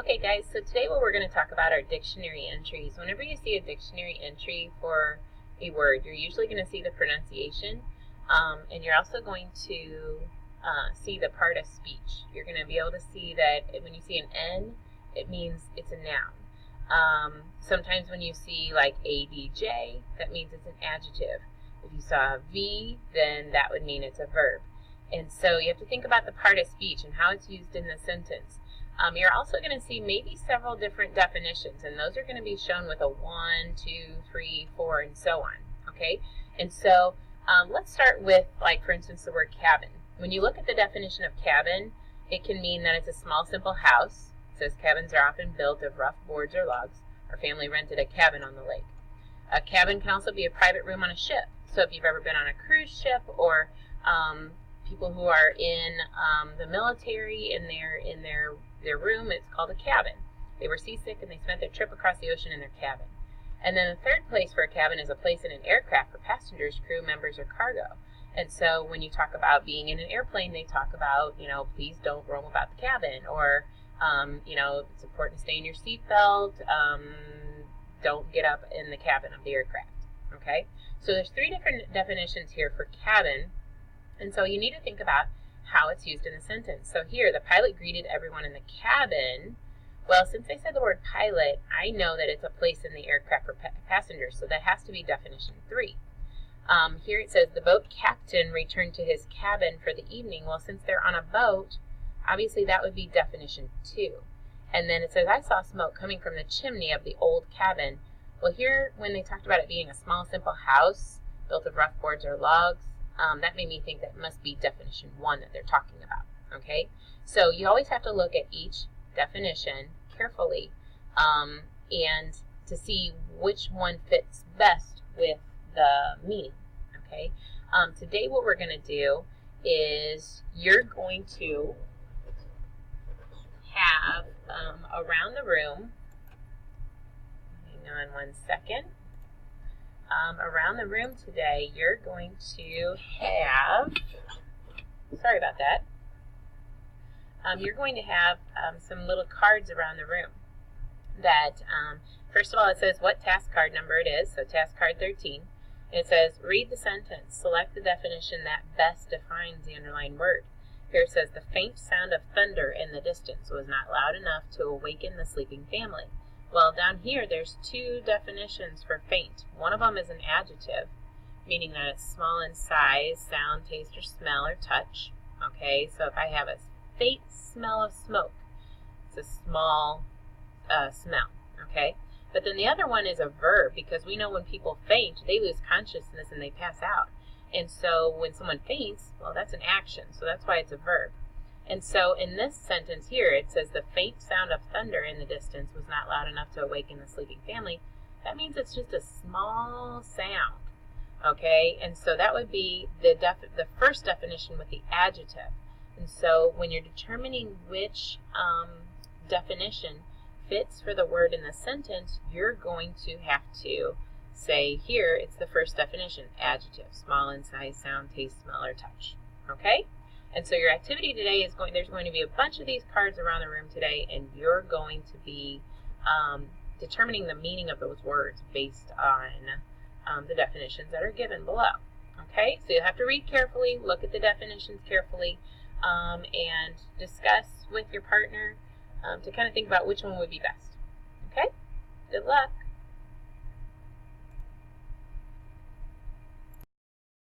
Okay guys, so today what we're going to talk about are dictionary entries. Whenever you see a dictionary entry for a word, you're usually going to see the pronunciation, and you're also going to see the part of speech. You're going to be able to see that when you see an N, it means it's a noun. Sometimes when you see like ADJ, that means it's an adjective. If you saw V, then that would mean it's a verb. And so you have to think about the part of speech and how it's used in the sentence. You're also going to see maybe several different definitions, and those are going to be shown with a 1, 2, 3, 4, and so on. Okay, and so let's start with, like, for instance, the word cabin. When you look at the definition of cabin, it can mean that it's a small, simple house. It says cabins are often built of rough boards or logs. Our family rented a cabin on the lake. A cabin can also be a private room on a ship. So if you've ever been on a cruise ship, or people who are in the military in their room, it's called a cabin. They were seasick and they spent their trip across the ocean in their cabin. And then the third place for a cabin is a place in an aircraft for passengers, crew members, or cargo. And so when you talk about being in an airplane, they talk about, please don't roam about the cabin, or, it's important to stay in your seatbelt, don't get up in the cabin of the aircraft. Okay? So there's 3 different definitions here for cabin, and so you need to think about how it's used in a sentence. So here, the pilot greeted everyone in the cabin. Well, since they said the word pilot, I know that it's a place in the aircraft for passengers, so that has to be definition 3. Here it says the boat captain returned to his cabin for the evening. Well, since they're on a boat, obviously that would be definition 2. And then it says, I saw smoke coming from the chimney of the old cabin. Well, here, when they talked about it being a small, simple house built of rough boards or logs, that made me think that must be definition 1 that they're talking about, okay? So you always have to look at each definition carefully and to see which one fits best with the meaning, okay? Today what we're going to do is you're going to have around the room, hang on one second, around the room today, you're going to have, sorry about that, you're going to have some little cards around the room that, first of all, it says what task card number it is, so task card 13. It says, read the sentence, select the definition that best defines the underlined word. Here it says, the faint sound of thunder in the distance was not loud enough to awaken the sleeping family. Well, down here, there's 2 definitions for faint. One of them is an adjective, meaning that it's small in size, sound, taste, or smell, or touch. Okay, so if I have a faint smell of smoke, it's a small smell. Okay, but then the other one is a verb, because we know when people faint, they lose consciousness and they pass out. And so when someone faints, well, that's an action, so that's why it's a verb. And so in this sentence here, it says the faint sound of thunder in the distance was not loud enough to awaken the sleeping family. That means it's just a small sound, okay? And so that would be the first definition with the adjective. And so when you're determining which definition fits for the word in the sentence, you're going to have to say here, it's the first definition, adjective, small in size, sound, taste, smell, or touch, okay? And so your activity today is there's going to be a bunch of these cards around the room today, and you're going to be determining the meaning of those words based on the definitions that are given below. Okay, so you'll have to read carefully, look at the definitions carefully, and discuss with your partner to kind of think about which one would be best. Okay, good luck.